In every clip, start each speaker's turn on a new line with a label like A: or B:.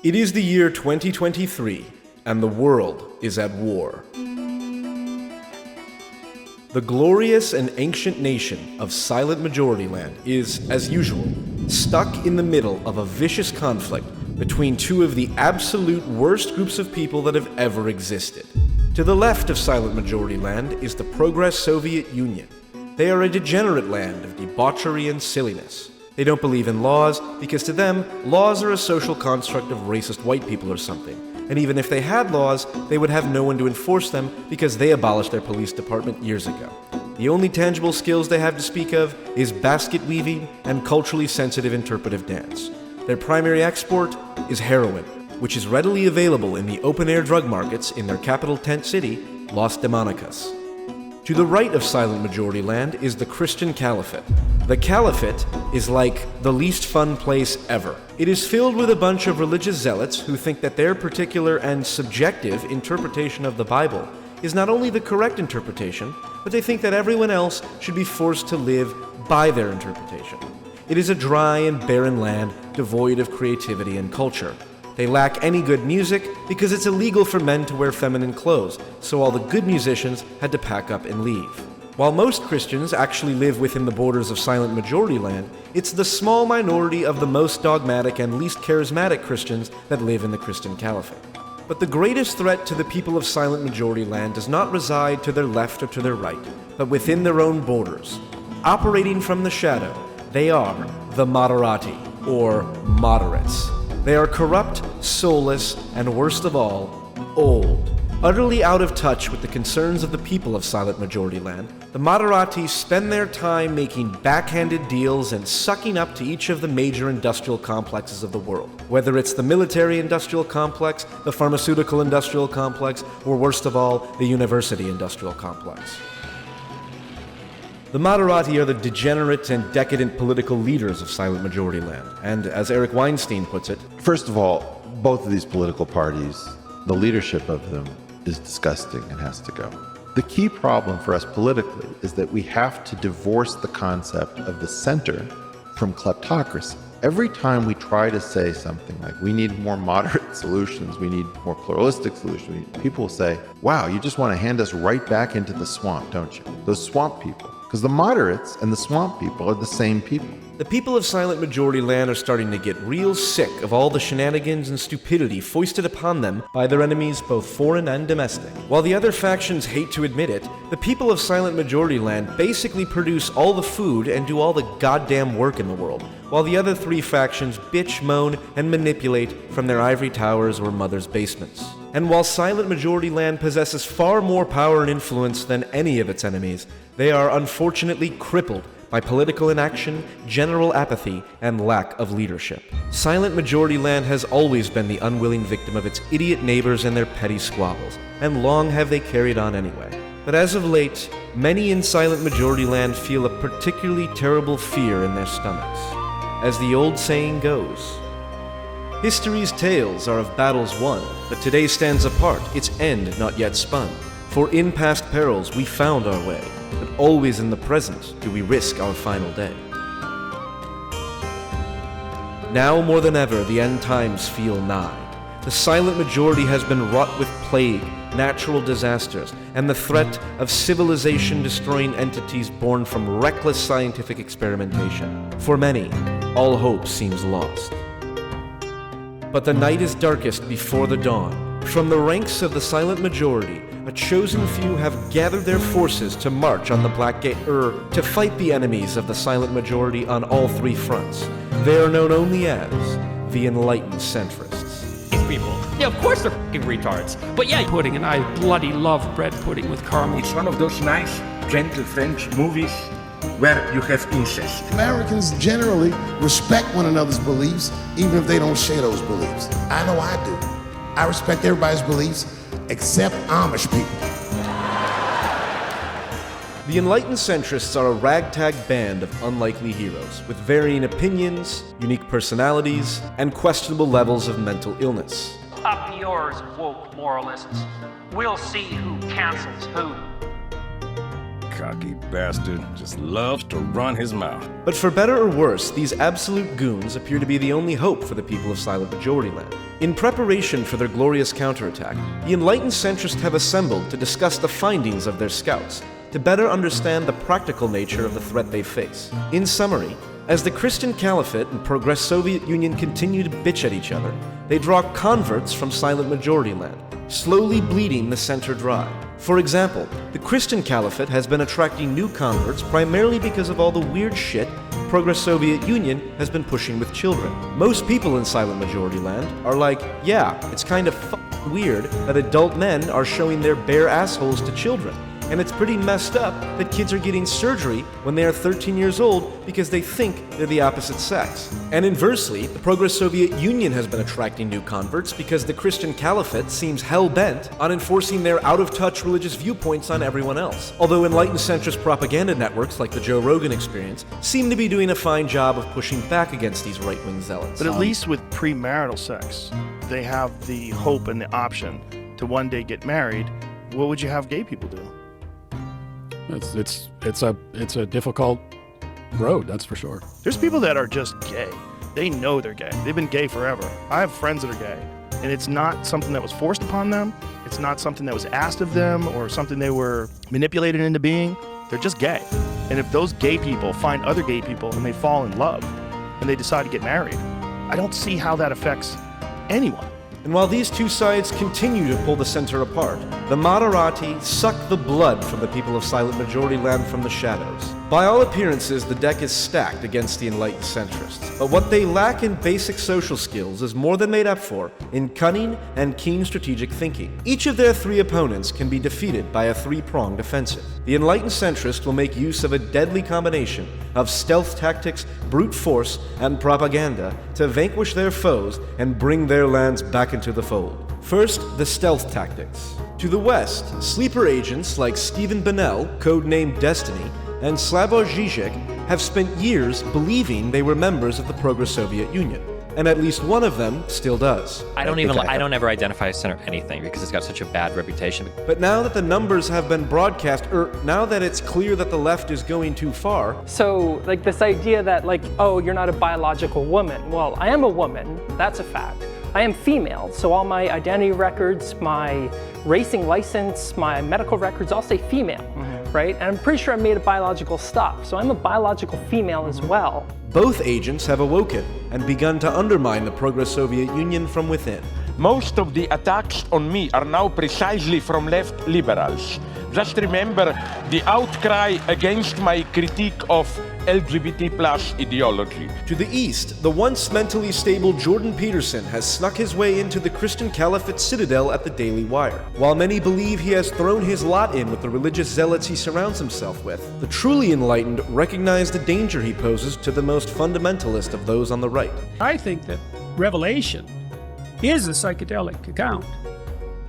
A: It is the year 2023, and the world is at war. The glorious and ancient nation of Silent Majority Land is, as usual, stuck in the middle of a vicious conflict between two of the absolute worst groups of people that have ever existed. To the left of Silent Majority Land is the Progress Soviet Union. They are a degenerate land of debauchery and silliness. They don't believe in laws because to them, laws are a social construct of racist white people or something. And even if they had laws, they would have no one to enforce them because they abolished their police department years ago. The only tangible skills they have to speak of is basket weaving and culturally sensitive interpretive dance. Their primary export is heroin, which is readily available in the open-air drug markets in their capital tent city, Los Demonicas. To the right of Silent Majority Land is the Christian Caliphate. The Caliphate is like the least fun place ever. It is filled with a bunch of religious zealots who think that their particular and subjective interpretation of the Bible is not only the correct interpretation, but they think that everyone else should be forced to live by their interpretation. It is a dry and barren land devoid of creativity and culture. They lack any good music because it's illegal for men to wear feminine clothes, so all the good musicians had to pack up and leave. While most Christians actually live within the borders of Silent Majority Land, it's the small minority of the most dogmatic and least charismatic Christians that live in the Christian Caliphate. But the greatest threat to the people of Silent Majority Land does not reside to their left or to their right, but within their own borders. Operating from the shadow, they are the Moderati, or moderates. They are corrupt, soulless, and worst of all, old. Utterly out of touch with the concerns of the people of Silent Majority Land, the Moderati spend their time making backhanded deals and sucking up to each of the major industrial complexes of the world. Whether it's the military-industrial complex, the pharmaceutical-industrial complex, or worst of all, the university-industrial complex. The Moderati are the degenerate and decadent political leaders of Silent Majority Land, and as Eric Weinstein puts it,
B: first of all, both of these political parties, the leadership of them is disgusting and has to go. The key problem for us politically is that we have to divorce the concept of the center from kleptocracy. Every time we try to say something like we need more moderate solutions, we need more pluralistic solutions, people will say, wow, you just want to hand us right back into the swamp, don't you? Those swamp people. Because the moderates and the swamp people are the same people.
A: The people of Silent Majority Land are starting to get real sick of all the shenanigans and stupidity foisted upon them by their enemies, both foreign and domestic. While the other factions hate to admit it, the people of Silent Majority Land basically produce all the food and do all the goddamn work in the world, while the other three factions bitch, moan, and manipulate from their ivory towers or mother's basements. And while Silent Majority Land possesses far more power and influence than any of its enemies, they are unfortunately crippled by political inaction, general apathy, and lack of leadership. Silent Majority Land has always been the unwilling victim of its idiot neighbors and their petty squabbles, and long have they carried on anyway. But as of late, many in Silent Majority Land feel a particularly terrible fear in their stomachs. As the old saying goes, history's tales are of battles won, but today stands apart, its end not yet spun. For in past perils we found our way, but always in the present do we risk our final day. Now more than ever the end times feel nigh. The Silent Majority has been wrought with plague, natural disasters, and the threat of civilization-destroying entities born from reckless scientific experimentation. For many, all hope seems lost. But the night is darkest before the dawn. From the ranks of the Silent Majority, a chosen few have gathered their forces to march on the Black Gate, to fight the enemies of the Silent Majority on all three fronts. They are known only as the Enlightened Centrists.
C: These people, yeah, of course they're f***ing retards. But yeah, pudding, and I bloody love bread pudding with caramel.
D: It's one of those nice, gentle French movies where you have incest.
E: Americans generally respect one another's beliefs, even if they don't share those beliefs. I know I do. I respect everybody's beliefs, except Amish people.
A: The Enlightened Centrists are a ragtag band of unlikely heroes, with varying opinions, unique personalities, and questionable levels of mental illness.
F: Up yours, woke moralists. We'll see who cancels who. Cocky bastard just loves to run his mouth.
A: But for better or worse, these absolute goons appear to be the only hope for the people of Silent Majority Land. In preparation for their glorious counterattack, the Enlightened Centrists have assembled to discuss the findings of their scouts, to better understand the practical nature of the threat they face. In summary, as the Christian Caliphate and Progress Soviet Union continue to bitch at each other, they draw converts from Silent Majority Land, slowly bleeding the center dry. For example, the Christian Caliphate has been attracting new converts primarily because of all the weird shit Progress Soviet Union has been pushing with children. Most people in Silent Majority Land are like, yeah, it's kind of weird that adult men are showing their bare assholes to children. And it's pretty messed up that kids are getting surgery when they are 13 years old because they think they're the opposite sex. And inversely, the Progress Soviet Union has been attracting new converts because the Christian Caliphate seems hell-bent on enforcing their out-of-touch religious viewpoints on everyone else. Although enlightened centrist propaganda networks like the Joe Rogan Experience seem to be doing a fine job of pushing back against these right-wing zealots.
G: But at least with premarital sex, they have the hope and the option to one day get married. What would you have gay people do?
C: It's a difficult road, that's for sure.
G: There's people that are just gay. They know they're gay. They've been gay forever. I have friends that are gay, and it's not something that was forced upon them. It's not something that was asked of them or something they were manipulated into being. They're just gay. And if those gay people find other gay people and they fall in love and they decide to get married, I don't see how that affects anyone.
A: And while these two sides continue to pull the center apart, the Moderati suck the blood from the people of Silent Majority Land from the shadows. By all appearances, the deck is stacked against the enlightened centrists, but what they lack in basic social skills is more than made up for in cunning and keen strategic thinking. Each of their three opponents can be defeated by a three-pronged offensive. The enlightened centrist will make use of a deadly combination of stealth tactics, brute force, and propaganda to vanquish their foes and bring their lands back into the fold. First, the stealth tactics. To the west, sleeper agents like Stephen Bennell, codenamed Destiny, and Slavoj Žižek have spent years believing they were members of the Progress Soviet Union, and at least one of them still does.
H: I don't ever identify as center anything because it's got such a bad reputation.
A: But now that the numbers have been broadcast, now that it's clear that the left is going too far.
I: So, like this idea that oh, you're not a biological woman. Well, I am a woman, that's a fact. I am female, so all my identity records, my racing license, my medical records all say female, right? And I'm pretty sure I'm made of biological stuff, so I'm a biological female as well.
A: Both agents have awoken and begun to undermine the Progress Soviet Union from within.
J: Most of the attacks on me are now precisely from left liberals. Just remember the outcry against my critique of LGBT plus ideology.
A: To the east, the once mentally stable Jordan Peterson has snuck his way into the Christian Caliphate citadel at the Daily Wire. While many believe he has thrown his lot in with the religious zealots he surrounds himself with, the truly enlightened recognize the danger he poses to the most fundamentalist of those on the right.
K: I think that Revelation is a psychedelic account.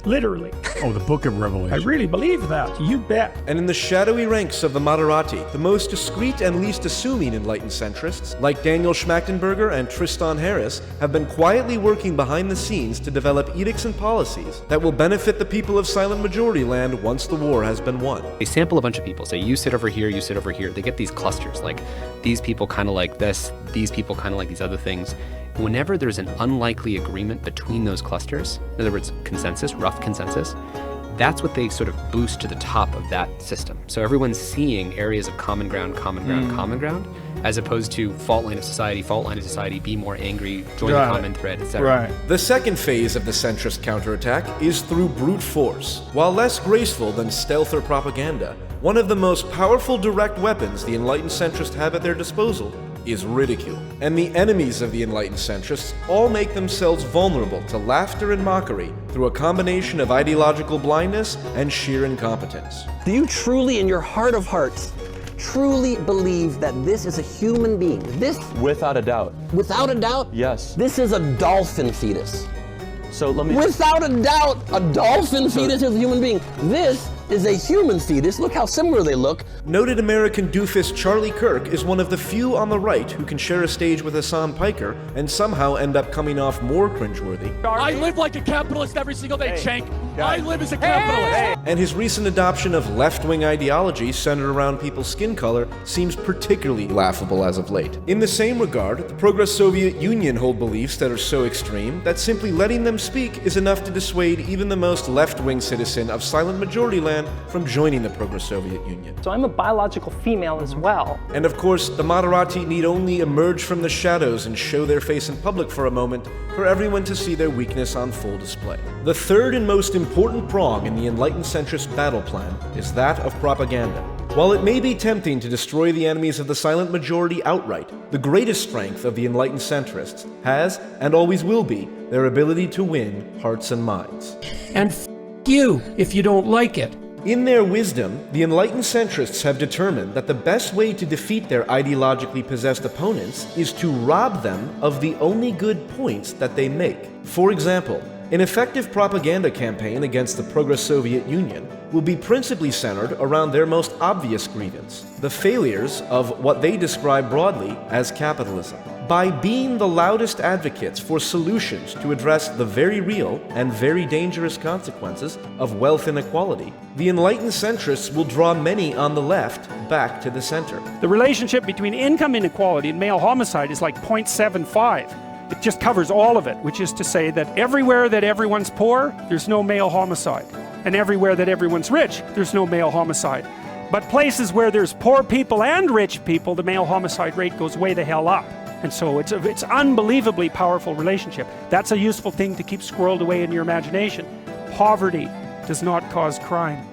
K: Literally.
C: Oh, the Book of Revelation.
K: I really believe that. You bet.
A: And in the shadowy ranks of the Moderati, the most discreet and least assuming enlightened centrists, like Daniel Schmachtenberger and Tristan Harris, have been quietly working behind the scenes to develop edicts and policies that will benefit the people of Silent Majority Land once the war has been won.
L: They sample a bunch of people, say you sit over here, you sit over here. They get these clusters, like these people kind of like this, these people kind of like these other things. Whenever there's an unlikely agreement between those clusters, in other words, consensus, rough consensus, that's what they sort of boost to the top of that system. So everyone's seeing areas of common ground, common ground, as opposed to fault line of society, be more angry, join the common thread, etc.
A: Right. The second phase of the centrist counterattack is through brute force. While less graceful than stealth or propaganda, one of the most powerful direct weapons the enlightened centrists have at their disposal is ridicule. And the enemies of the enlightened centrists all make themselves vulnerable to laughter and mockery through a combination of ideological blindness and sheer incompetence.
M: Do you truly, in your heart of hearts, truly believe that this is a human being? This?
N: Without a doubt.
M: Without a doubt?
N: Yes.
M: This is a dolphin fetus.
N: So let me...
M: Without a doubt, a dolphin fetus is a human being. This is a human fetus. Look how similar they look.
A: Noted American doofus Charlie Kirk is one of the few on the right who can share a stage with Hassan Piker and somehow end up coming off more cringeworthy.
C: I live like a capitalist every single day, Cenk. I live as a capitalist.
A: And his recent adoption of left-wing ideology centered around people's skin color seems particularly laughable as of late. In the same regard, the progress Soviet Union hold beliefs that are so extreme that simply letting them speak is enough to dissuade even the most left-wing citizen of silent majority land from joining the progress Soviet Union.
I: So I'm a biological female as well.
A: And of course, the Moderati need only emerge from the shadows and show their face in public for a moment for everyone to see their weakness on full display. The third and most important prong in the Enlightened Centrist battle plan is that of propaganda. While it may be tempting to destroy the enemies of the silent majority outright, the greatest strength of the Enlightened Centrists has, and always will be, their ability to win hearts and minds.
K: And you if you don't like it.
A: In their wisdom, the Enlightened Centrists have determined that the best way to defeat their ideologically possessed opponents is to rob them of the only good points that they make. For example, an effective propaganda campaign against the progress Soviet Union will be principally centered around their most obvious grievance, the failures of what they describe broadly as capitalism. By being the loudest advocates for solutions to address the very real and very dangerous consequences of wealth inequality, the Enlightened Centrists will draw many on the left back to the center.
K: The relationship between income inequality and male homicide is like 0.75. It just covers all of it, which is to say that everywhere that everyone's poor, there's no male homicide. And everywhere that everyone's rich, there's no male homicide. But places where there's poor people and rich people, the male homicide rate goes way the hell up. And so it's unbelievably powerful relationship. That's a useful thing to keep squirreled away in your imagination. Poverty does not cause crime.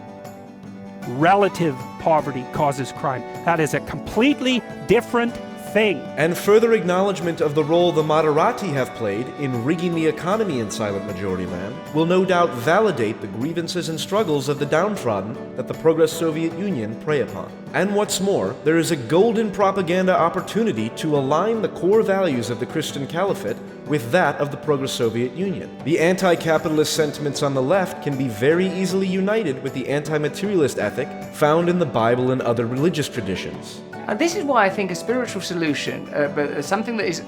K: Relative poverty causes crime. That is a completely different thing.
A: And further acknowledgement of the role the Moderati have played in rigging the economy in silent majority land will no doubt validate the grievances and struggles of the downtrodden that the progress Soviet Union prey upon. And what's more, there is a golden propaganda opportunity to align the core values of the Christian Caliphate with that of the progress Soviet Union. The anti-capitalist sentiments on the left can be very easily united with the anti-materialist ethic found in the Bible and other religious traditions.
N: And this is why I think a spiritual solution, something that is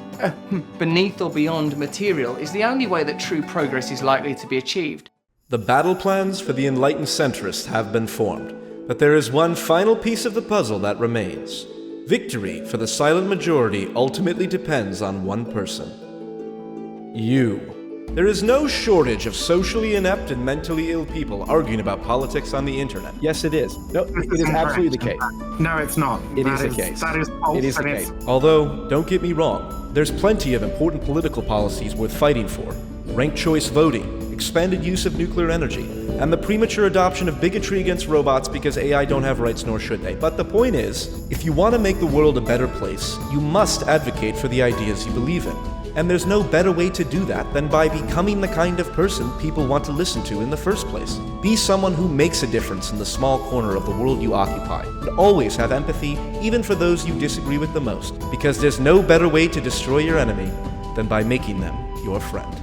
N: beneath or beyond material, is the only way that true progress is likely to be achieved.
A: The battle plans for the Enlightened Centrists have been formed, but there is one final piece of the puzzle that remains. Victory for the silent majority ultimately depends on one person. You. There is no shortage of socially inept and mentally ill people arguing about politics on the internet. Yes, it is. No, it is absolutely the case.
O: No, it's not.
A: It is the case.
O: That is false.
A: It is the case. Although, don't get me wrong, there's plenty of important political policies worth fighting for. Ranked choice voting, expanded use of nuclear energy, and the premature adoption of bigotry against robots because AI don't have rights, nor should they. But the point is, if you want to make the world a better place, you must advocate for the ideas you believe in. And there's no better way to do that than by becoming the kind of person people want to listen to in the first place. Be someone who makes a difference in the small corner of the world you occupy. And always have empathy, even for those you disagree with the most. Because there's no better way to destroy your enemy than by making them your friend.